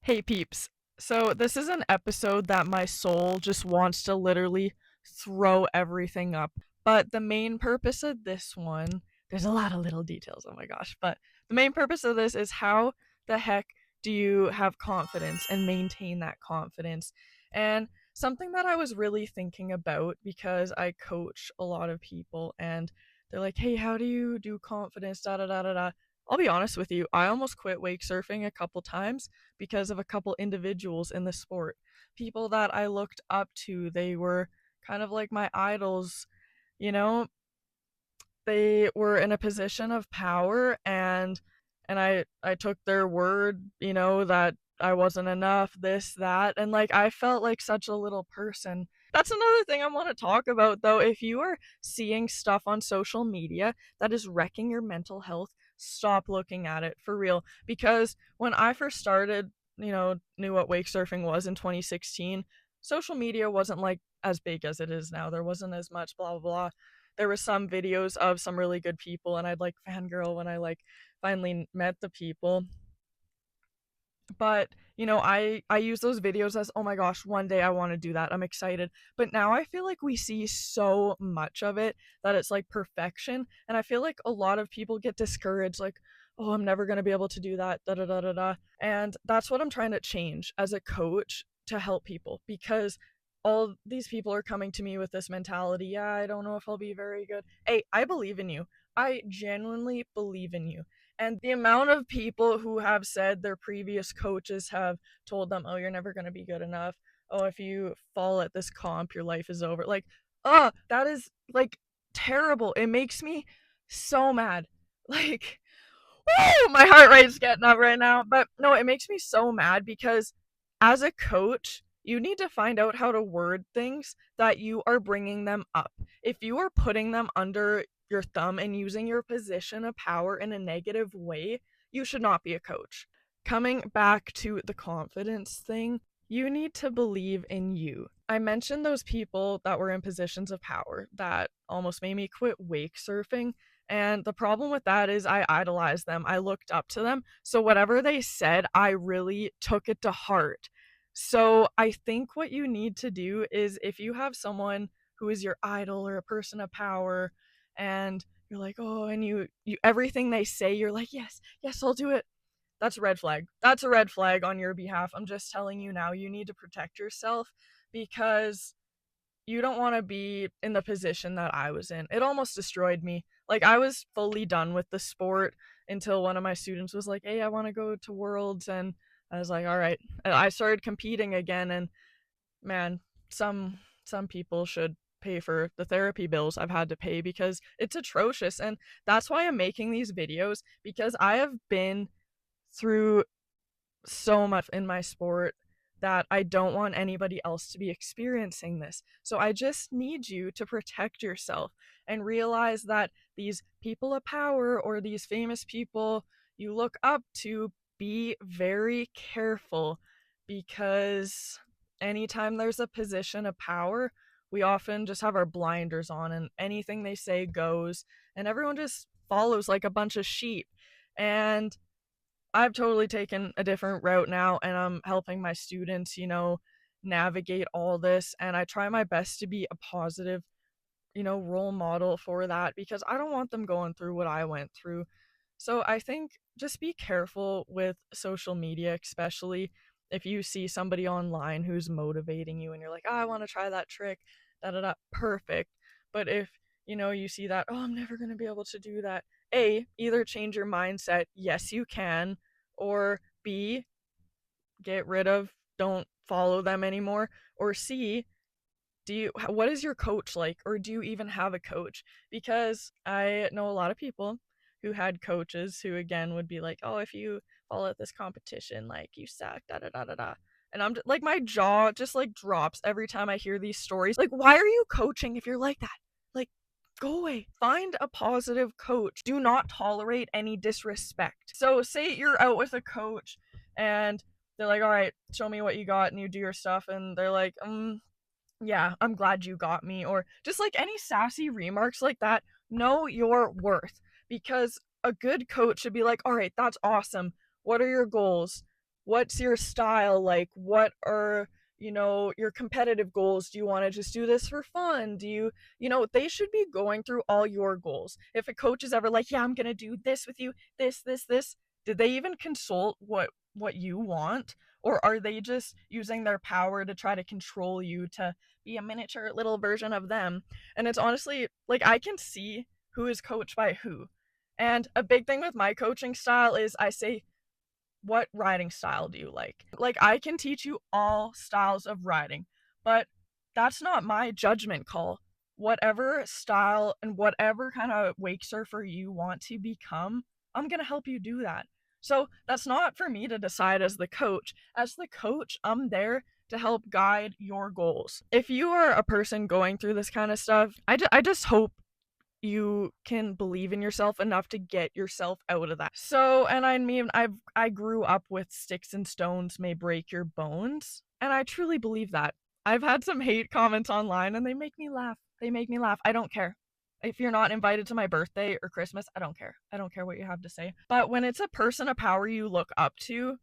Hey peeps. So this is an episode that my soul just wants to literally throw everything up. But the main purpose of this one, there's a lot of little details, oh my gosh, but the main purpose of this is how the heck do you have confidence and maintain that confidence? And something that I was really thinking about because I coach a lot of people and they're like, "Hey, how do you do confidence da da da da da?" I'll be honest with you, I almost quit wake surfing a couple times because of a couple individuals in the sport. People that I looked up to, they were kind of like my idols, you know? They were in a position of power and I took their word, that I wasn't enough, this, that, and like I felt like such a little person. That's another thing I want to talk about though. If you are seeing stuff on social media that is wrecking your mental health, stop looking at it for real. Because when I first started, knew what wake surfing was in 2016, social media wasn't like as big as it is now. There wasn't as much blah blah blah. There were some videos of some really good people and I'd like fangirl when I like finally met the people. But, I use those videos as, oh my gosh, one day I want to do that. I'm excited. But now I feel like we see so much of it that it's like perfection. And I feel like a lot of people get discouraged, like, oh, I'm never going to be able to do that, da da da da da. And that's what I'm trying to change as a coach to help people because all these people are coming to me with this mentality. Yeah, I don't know if I'll be very good. Hey, I believe in you. I genuinely believe in you. And the amount of people who have said their previous coaches have told them, oh, you're never going to be good enough. Oh, if you fall at this comp, your life is over. Like, that is like terrible. It makes me so mad. Like, woo, my heart rate's getting up right now. But no, it makes me so mad because as a coach, you need to find out how to word things that you are bringing them up. If you are putting them under your thumb and using your position of power in a negative way, you should not be a coach. Coming back to the confidence thing, you need to believe in you. I mentioned those people that were in positions of power that almost made me quit wake surfing. And the problem with that is I idolized them. I looked up to them. So whatever they said, I really took it to heart. So I think what you need to do is if you have someone who is your idol or a person of power and you're like, "Oh," and you everything they say, you're like, "Yes, yes, I'll do it." That's a red flag. That's a red flag on your behalf. I'm just telling you now, you need to protect yourself because you don't want to be in the position that I was in. It almost destroyed me. Like I was fully done with the sport until one of my students was like, "Hey, I want to go to Worlds." And I was like, "All right." And I started competing again and man, some people should pay for the therapy bills I've had to pay because it's atrocious. And that's why I'm making these videos because I have been through so much in my sport that I don't want anybody else to be experiencing this. So I just need you to protect yourself and realize that these people of power or these famous people you look up to, be very careful because anytime there's a position of power, we often just have our blinders on and anything they say goes and everyone just follows like a bunch of sheep. And I've totally taken a different route now and I'm helping my students, navigate all this. And I try my best to be a positive, role model for that because I don't want them going through what I went through. So I think just be careful with social media, especially if you see somebody online who's motivating you and you're like, oh, I want to try that trick, da da da, perfect. But if, you see that, oh, I'm never going to be able to do that, A, either change your mindset, yes, you can, or B, get rid of, don't follow them anymore, or C, what is your coach like or do you even have a coach? Because I know a lot of people who had coaches who again would be like, oh, if you fall at this competition, like you suck, da da da da da. And I'm just, like my jaw just like drops every time I hear these stories. Like, why are you coaching if you're like that? Like, go away. Find a positive coach. Do not tolerate any disrespect. So say you're out with a coach and they're like, all right, show me what you got, and you do your stuff and they're like, yeah, I'm glad you got me, or just like any sassy remarks like that. Know your worth because a good coach should be like, all right, that's awesome. What are your goals? what's your style like? What are, your competitive goals? Do you want to just do this for fun? They should be going through all your goals. If a coach is ever like, yeah, I'm going to do this with you, this, did they even consult what you want? Or are they just using their power to try to control you to be a miniature little version of them? And it's honestly like I can see who is coached by who. And a big thing with my coaching style is I say, what riding style do you like? Like, I can teach you all styles of riding, but that's not my judgment call. Whatever style and whatever kind of wake surfer you want to become, I'm going to help you do that. So that's not for me to decide as the coach. As the coach, I'm there to help guide your goals. If you are a person going through this kind of stuff, I just hope you can believe in yourself enough to get yourself out of that. So, and I mean, I grew up with sticks and stones may break your bones, and I truly believe that. I've had some hate comments online and they make me laugh. They make me laugh. I don't care. If you're not invited to my birthday or Christmas, I don't care. I don't care what you have to say. But when it's a person of power you look up to,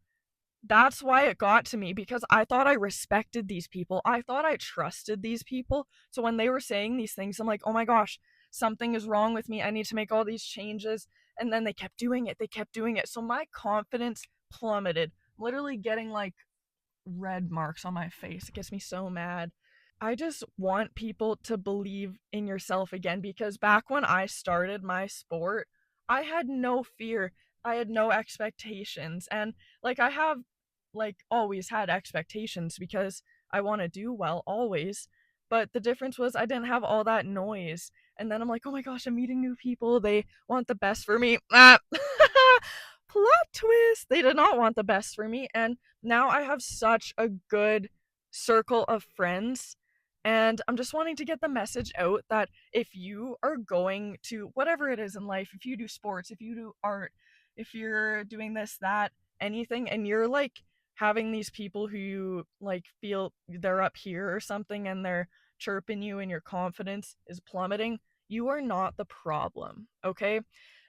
that's why it got to me, because I thought I respected these people. I thought I trusted these people. So when they were saying these things, I'm like, oh my gosh, something is wrong with me. I need to make all these changes. And then they kept doing it. They kept doing it. So my confidence plummeted, literally getting like red marks on my face. It gets me so mad. I just want people to believe in yourself again, because back when I started my sport, I had no fear. I had no expectations. And like I have like always had expectations because I want to do well always. But the difference was I didn't have all that noise. And then I'm like, oh my gosh, I'm meeting new people. They want the best for me. Plot twist. They did not want the best for me. And now I have such a good circle of friends. And I'm just wanting to get the message out that if you are going to whatever it is in life, if you do sports, if you do art, if you're doing this, that, anything, and you're like having these people who you like feel they're up here or something and they're chirping you and your confidence is plummeting, you are not the problem, okay?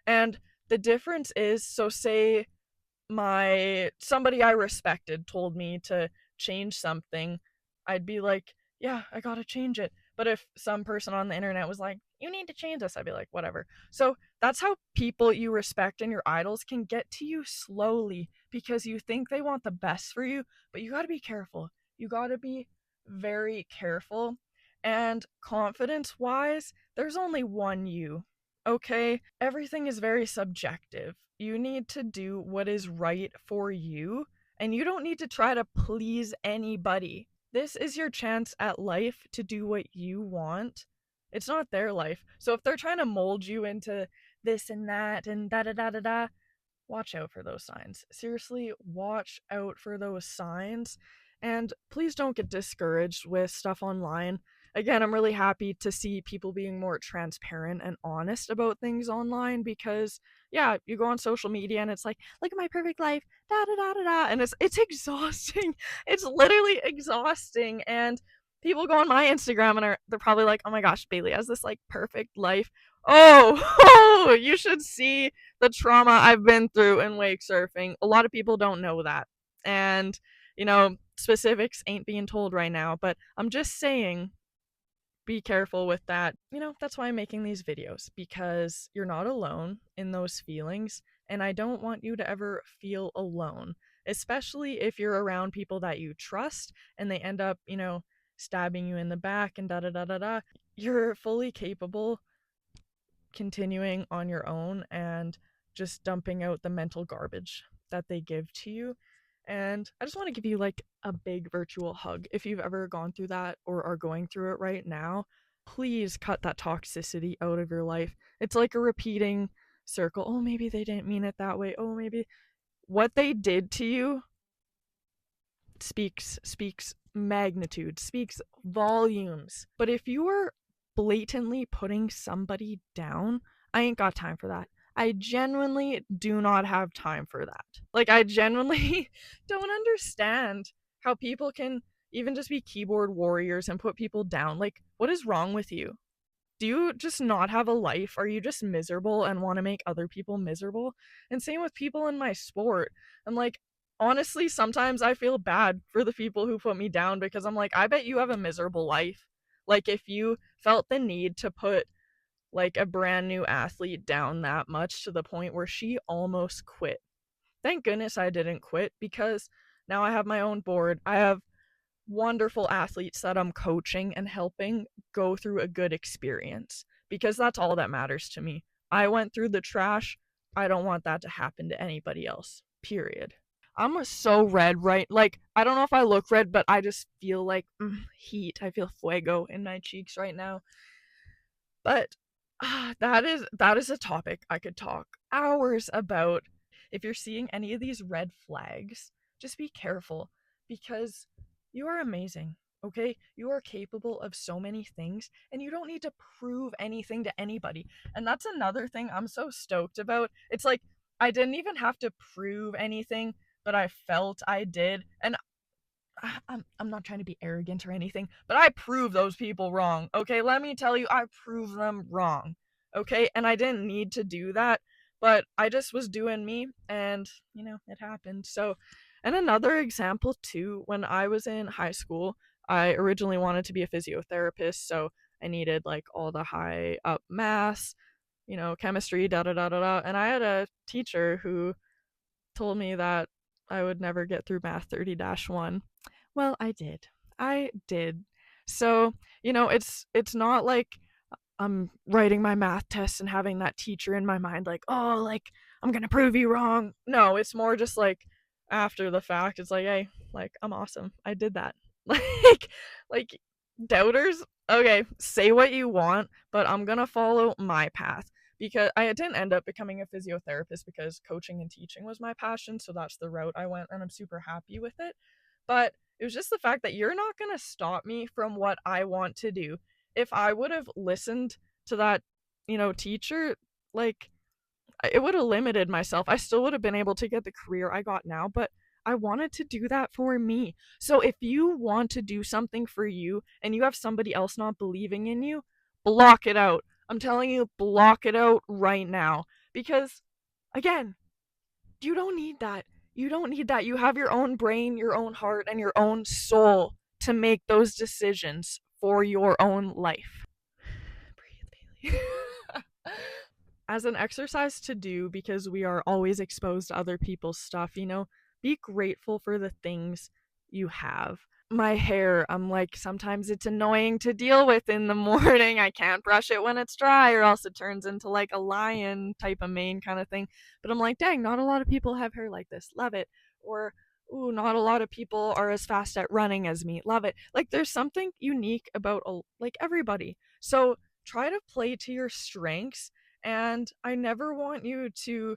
And the difference is, so say somebody I respected told me to change something, I'd be like, yeah, I gotta change it. But if some person on the internet was like, you need to change this, I'd be like, whatever. So that's how people you respect and your idols can get to you slowly, because you think they want the best for you, but you gotta be careful. You gotta be very careful. And confidence wise, there's only one you. Okay? Everything is very subjective. You need to do what is right for you, and you don't need to try to please anybody. This is your chance at life to do what you want. It's not their life. So if they're trying to mold you into this and that and da da da da da, watch out for those signs. Seriously, watch out for those signs. And please don't get discouraged with stuff online. Again, I'm really happy to see people being more transparent and honest about things online, because yeah, you go on social media and it's like, look at my perfect life, da da da da da, and it's exhausting. It's literally exhausting. And people go on my Instagram and they're probably like, oh my gosh, Bailey has this like perfect life. Oh, oh, you should see the trauma I've been through in wake surfing. A lot of people don't know that. And, specifics ain't being told right now, but I'm just saying, be careful with that. That's why I'm making these videos, because you're not alone in those feelings, and I don't want you to ever feel alone, especially if you're around people that you trust and they end up, stabbing you in the back and da da da da da. You're fully capable continuing on your own and just dumping out the mental garbage that they give to you. And I just want to give you like a big virtual hug. If you've ever gone through that or are going through it right now, please cut that toxicity out of your life. It's like a repeating circle. Oh, maybe they didn't mean it that way. Oh, maybe what they did to you speaks magnitude, speaks volumes. But if you are blatantly putting somebody down, I ain't got time for that. I genuinely do not have time for that. Like, I genuinely don't understand how people can even just be keyboard warriors and put people down. Like, what is wrong with you? Do you just not have a life? Are you just miserable and want to make other people miserable? And same with people in my sport. I'm like, honestly, sometimes I feel bad for the people who put me down because I'm like, I bet you have a miserable life. Like, if you felt the need to put like a brand new athlete down that much to the point where she almost quit. Thank goodness I didn't quit because now I have my own board. I have wonderful athletes that I'm coaching and helping go through a good experience because that's all that matters to me. I went through the trash. I don't want that to happen to anybody else. Period. I'm so red, right? Like, I don't know if I look red, but I just feel like heat. I feel fuego in my cheeks right now. But that is a topic I could talk hours about. If you're seeing any of these red flags, just be careful because you are amazing. Okay? You are capable of so many things and you don't need to prove anything to anybody. And that's another thing I'm so stoked about. It's like I didn't even have to prove anything, but I felt I did. And I'm not trying to be arrogant or anything, but I prove those people wrong. Okay, let me tell you, I prove them wrong. Okay, and I didn't need to do that, but I just was doing me, and it happened. So, and another example too, when I was in high school, I originally wanted to be a physiotherapist, so I needed like all the high up maths, chemistry, da da da da da, and I had a teacher who told me that I would never get through Math 30-1. Well, I did. I did. So, it's not like I'm writing my math test and having that teacher in my mind like, "Oh, like I'm going to prove you wrong." No, it's more just like after the fact. It's like, "Hey, like I'm awesome. I did that." Like doubters, okay, say what you want, but I'm going to follow my path because I didn't end up becoming a physiotherapist because coaching and teaching was my passion, so that's the route I went and I'm super happy with it. But it was just the fact that you're not going to stop me from what I want to do. If I would have listened to that, teacher, like it would have limited myself. I still would have been able to get the career I got now, but I wanted to do that for me. So if you want to do something for you and you have somebody else not believing in you, block it out. I'm telling you, block it out right now. Because, again, you don't need that. You don't need that. You have your own brain, your own heart, and your own soul to make those decisions for your own life. Breathe, Bailey. As an exercise to do because we are always exposed to other people's stuff, be grateful for the things you have. My hair, I'm like, sometimes it's annoying to deal with in the morning. I can't brush it when it's dry, or else it turns into like a lion type of mane kind of thing. But I'm like, dang, not a lot of people have hair like this. Love it. Or, ooh, not a lot of people are as fast at running as me. Love it. Like, there's something unique about like everybody. So try to play to your strengths, and I never want you to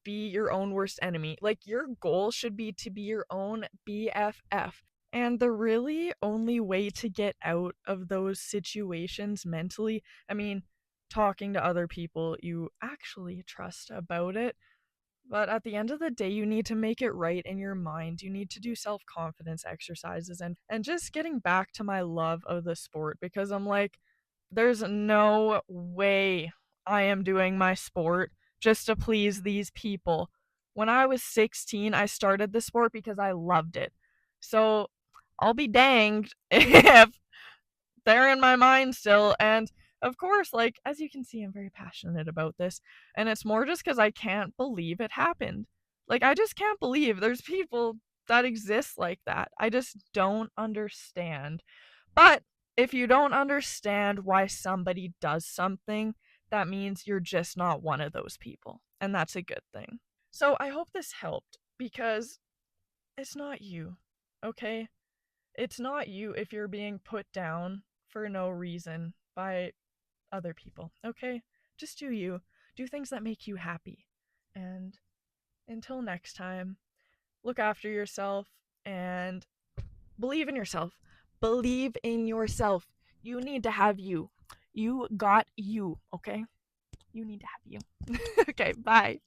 be your own worst enemy. Like, your goal should be to be your own BFF. And the really only way to get out of those situations mentally, I mean, talking to other people you actually trust about it. But at the end of the day, you need to make it right in your mind. You need to do self confidence exercises and just getting back to my love of the sport because I'm like, there's no way I am doing my sport just to please these people. When I was 16, I started the sport because I loved it. So I'll be danged if they're in my mind still. And of course, like, as you can see, I'm very passionate about this. And it's more just because I can't believe it happened. Like, I just can't believe there's people that exist like that. I just don't understand. But if you don't understand why somebody does something, that means you're just not one of those people. And that's a good thing. So I hope this helped because it's not you, okay? It's not you if you're being put down for no reason by other people, okay? Just do you. Do things that make you happy. And until next time, look after yourself and believe in yourself. Believe in yourself. You need to have you. You got you, okay? You need to have you. Okay, bye.